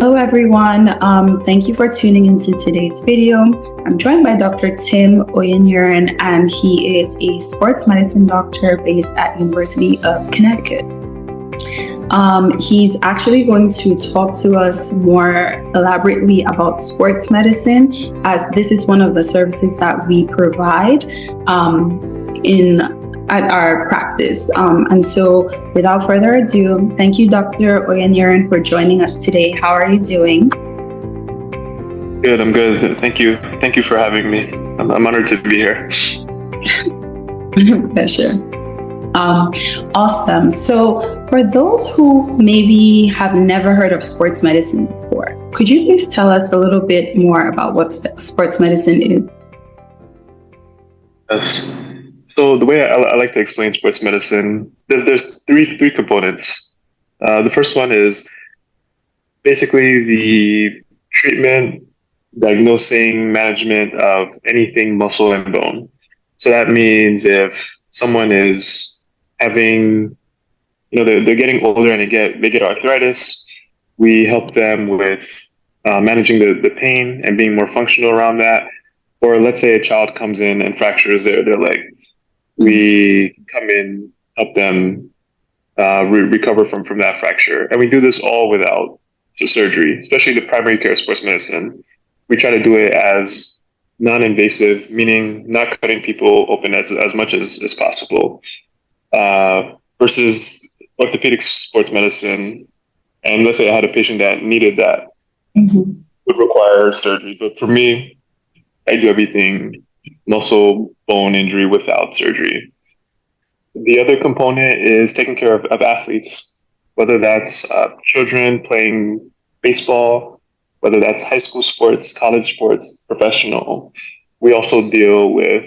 Hello everyone, thank you for tuning into today's video. I'm joined by Dr. Tim Oyeniran, and he is a sports medicine doctor based at University of Connecticut. He's actually going to talk to us more elaborately about sports medicine, as this is one of the services that we provide at our practice. And so without further ado, thank you, Dr. Oyeniran, for joining us today. How are you doing? Good, I'm good. Thank you. Thank you for having me. I'm honored to be here. Pleasure. Awesome. So for those who maybe have never heard of sports medicine before, could you please tell us a little bit more about what sports medicine is? Yes. So the way I like to explain sports medicine, there's three components. The first one is basically the treatment, diagnosing, management of anything muscle and bone. So that means if someone is having, they're getting older and they get arthritis, we help them with managing the pain and being more functional around that. Or let's say a child comes in and fractures their leg. We come in, help them recover from that fracture. And we do this all without surgery, especially the primary care sports medicine. We try to do it as non-invasive, meaning not cutting people open as much as possible, versus orthopedic sports medicine. And let's say I had a patient that needed that, would require surgery. But for me, I do everything muscle, bone injury without surgery. The other component is taking care of athletes, whether that's children playing baseball, whether that's high school sports, college sports, professional. We also deal with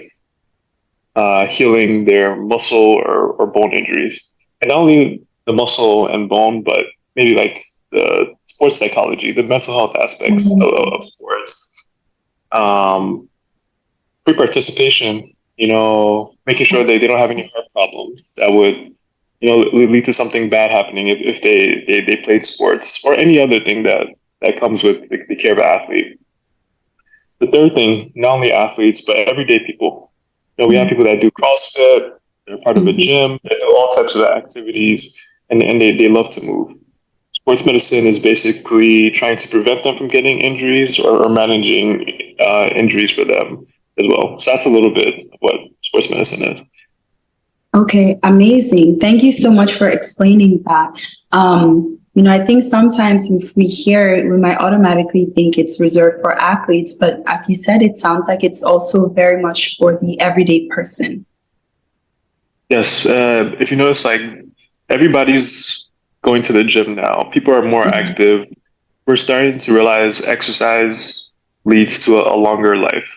healing their muscle or bone injuries. And not only the muscle and bone, but maybe like the sports psychology, the mental health aspects of sports. Pre-participation, making sure they don't have any heart problems that would, lead to something bad happening if they played sports, or any other thing that comes with the care of an athlete. The third thing, not only athletes, but everyday people. We have people that do CrossFit, they're part of a gym, they do all types of activities, and they love to move. Sports medicine is basically trying to prevent them from getting injuries or managing injuries for them as well. So that's a little bit of what sports medicine is. Okay, amazing. Thank you so much for explaining that. I think sometimes if we hear it, we might automatically think it's reserved for athletes, but as you said, it sounds like it's also very much for the everyday person. Yes, if you notice, like everybody's going to the gym now. People are more active. We're starting to realize exercise leads to a longer life.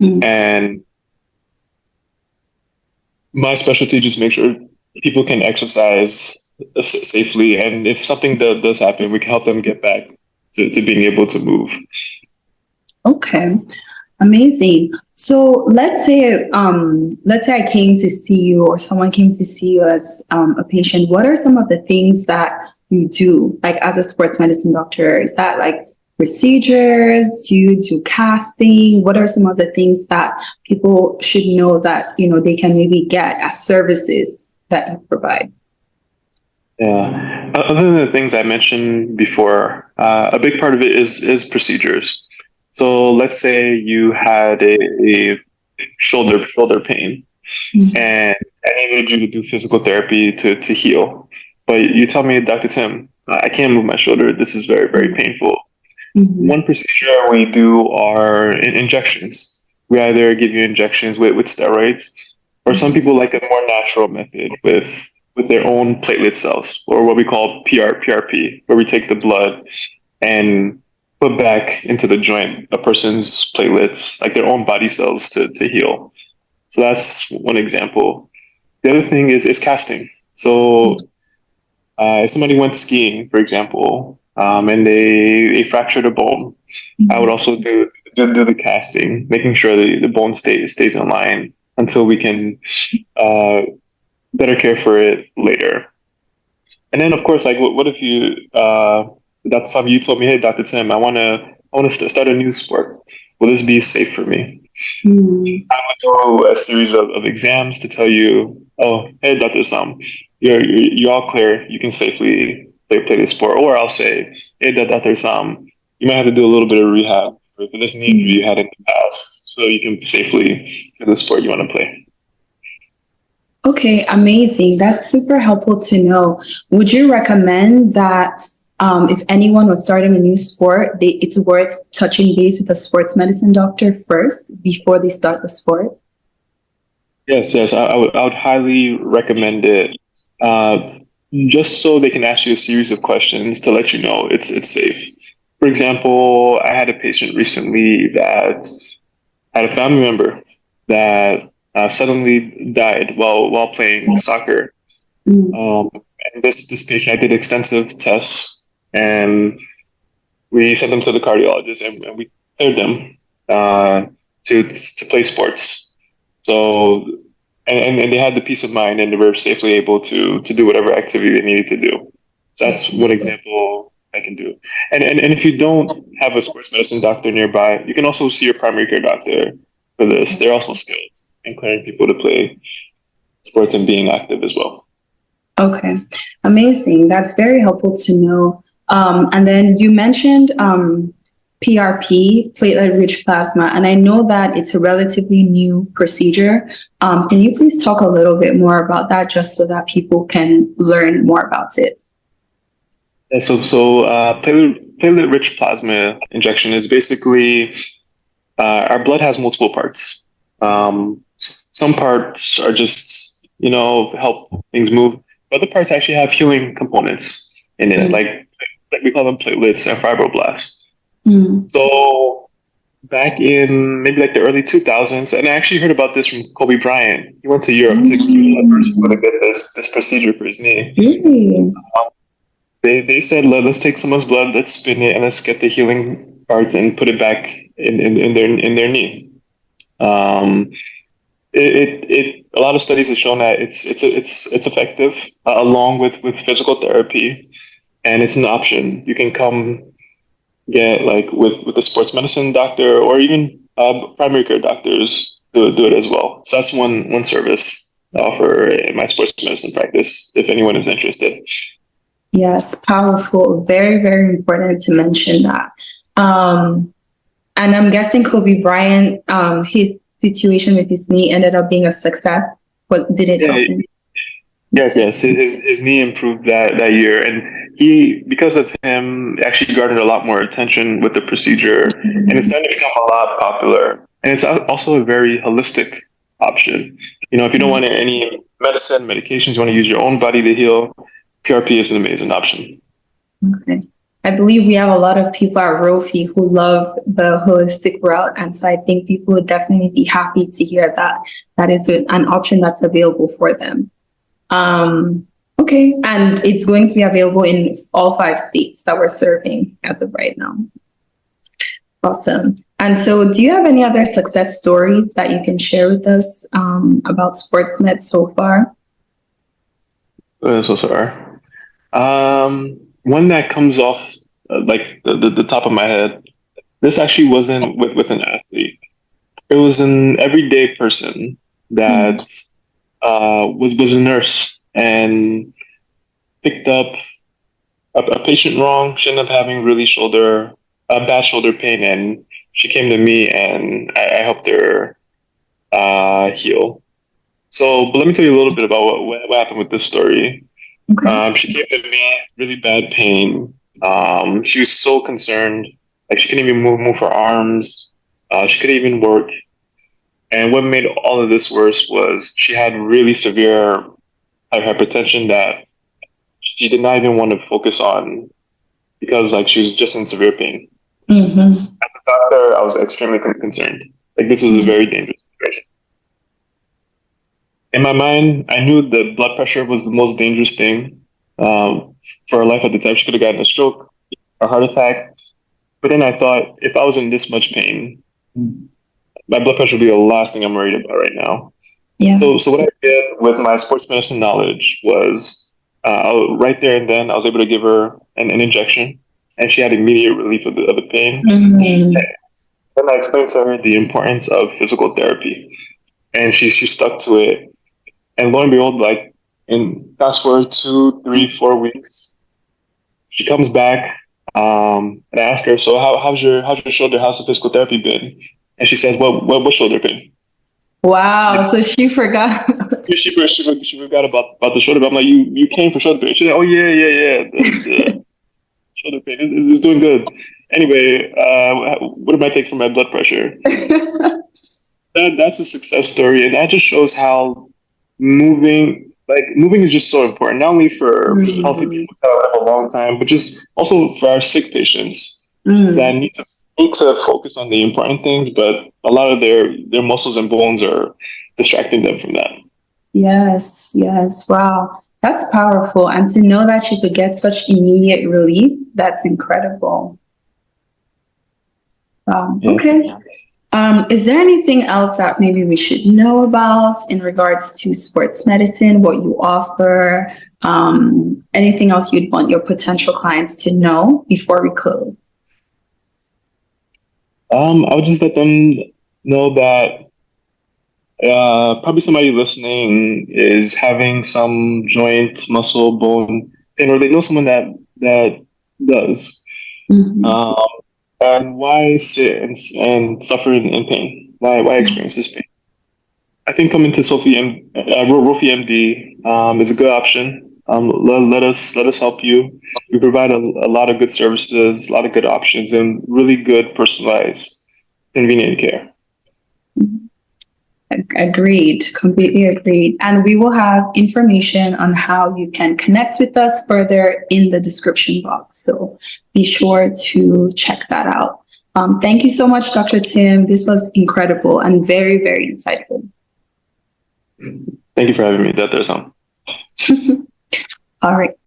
And my specialty just makes sure people can exercise safely, and if something does happen, we can help them get back to being able to move. Okay, amazing. So let's say I came to see you, or someone came to see you as a patient. What are some of the things that you do, like as a sports medicine doctor? Is that like procedures? Do you do casting? What are some of the things that people should know that they can maybe get as services that you provide? Yeah, other than the things I mentioned before, a big part of it is procedures. So let's say you had a shoulder pain, and I needed you to do physical therapy to heal. But you tell me, Dr. Tim, I can't move my shoulder. This is very, very painful. One procedure we do are injections. We either give you injections with steroids, or some people like a more natural method with their own platelet cells, or what we call PRP, where we take the blood and put back into the joint a person's platelets, like their own body cells, to heal. So that's one example. The other thing is casting. So if somebody went skiing, for example, and they fractured a bone, I would also do the casting, making sure the bone stays in line until we can better care for it later. And then, of course, like what if you That's how you told me, hey, Dr. Tim, I want to start a new sport. Will this be safe for me? Mm. I would do a series of exams to tell you, oh, hey, Dr. Sam, you're all clear. You can safely play the sport. Or I'll say, hey, Dr. Sam, you might have to do a little bit of rehab for this knee injury you had in the past so you can safely play the sport you want to play. Okay, amazing. That's super helpful to know. Would you recommend that if anyone was starting a new sport, it's worth touching base with a sports medicine doctor first before they start the sport? Yes, I would highly recommend it. Uh, just so they can ask you a series of questions to let you know it's safe. For example, I had a patient recently that had a family member that suddenly died while playing soccer. Mm. And this patient, I did extensive tests, and we sent them to the cardiologist, and we cleared them uh, to play sports. So and they had the peace of mind, and they were safely able to do whatever activity they needed to do. So that's one example I can do. And if you don't have a sports medicine doctor nearby, you can also see your primary care doctor for this. They're also skilled in clearing people to play sports and being active as well. Okay, amazing. That's very helpful to know. And then you mentioned PRP, platelet-rich plasma, and I know that it's a relatively new procedure. Can you please talk a little bit more about that, just so that people can learn more about it? Yeah, platelet-rich plasma injection is basically our blood has multiple parts. Some parts are just help things move. Other parts actually have healing components in it, Mm. like we call them platelets and fibroblasts. Mm. So back in maybe like the early 2000s, and I actually heard about this from Kobe Bryant. He went to Europe to he was the first one to Mm. get this procedure for his knee. Really? They said, let's take someone's blood, let's spin it, and let's get the healing part and put it back in their knee. Um, a lot of studies have shown that it's effective along with physical therapy, and it's an option. You can come get like with a sports medicine doctor or even primary care doctors do it as well. So that's one service I offer in my sports medicine practice if anyone is interested. Yes, powerful. Very, very important to mention that. And I'm guessing Kobe Bryant, his situation with his knee ended up being a success. What did it help Yeah, him? yes. His knee improved that year, and he because of him actually garnered a lot more attention with the procedure, and it's starting to become a lot popular. And it's also a very holistic option. If you don't want any medications, you want to use your own body to heal. PRP is an amazing option. Okay. I believe we have a lot of people at Rophe who love the holistic route. And so I think people would definitely be happy to hear that that is an option that's available for them. Okay. And it's going to be available in all 5 states that we're serving as of right now. Awesome. And so do you have any other success stories that you can share with us about sports med so far? So sorry. One that comes off like the top of my head. This actually wasn't with an athlete. It was an everyday person that was a nurse and picked up a patient wrong. She ended up having really bad shoulder pain, and she came to me, and I helped her heal. So, but let me tell you a little bit about what happened with this story. Okay. She came to me, really bad pain. She was so concerned, like she couldn't even move her arms. She couldn't even work. And what made all of this worse was she had really severe hypertension that she did not even want to focus on because like she was just in severe pain. Mm-hmm. As a doctor, I was extremely concerned. Like this was a very dangerous situation. In my mind, I knew the blood pressure was the most dangerous thing for her life at the time. She could have gotten a stroke or heart attack. But then I thought, if I was in this much pain, my blood pressure would be the last thing I'm worried about right now. Yeah. So what I did with my sports medicine knowledge was right there and then I was able to give her an injection. and she had immediate relief of the pain. And I explained to her the importance of physical therapy, and she stuck to it. And lo and behold, like in fast forward 2, 3, 4 weeks, she comes back, and I ask her, "So how's your shoulder? How's the physical therapy been?" And she says, "What shoulder pain?" Wow, so she forgot. She forgot about the shoulder. But I'm like, you came for shoulder pain. She's like, "Oh yeah. The shoulder pain is doing good." Anyway, what did I take for my blood pressure? That's a success story, and that just shows how moving is just so important, not only for healthy people that live a long time, but just also for our sick patients that need to focus on the important things, but a lot of their muscles and bones are distracting them from that. Yes. Wow. That's powerful. And to know that you could get such immediate relief, that's incredible. Okay. Is there anything else that maybe we should know about in regards to sports medicine, what you offer? Anything else you'd want your potential clients to know before we close? I would just let them know that probably somebody listening is having some joint, muscle, bone pain, or they know someone that does. And why sit and suffer in pain? Why experience this pain? I think coming to Rophe MD is a good option. Let us help you. We provide a lot of good services, a lot of good options, and really good personalized, convenient care. Agreed, completely agreed. And we will have information on how you can connect with us further in the description box. So be sure to check that out. Thank you so much, Dr. Tim. This was incredible and very, very insightful. Thank you for having me. That's awesome. All right.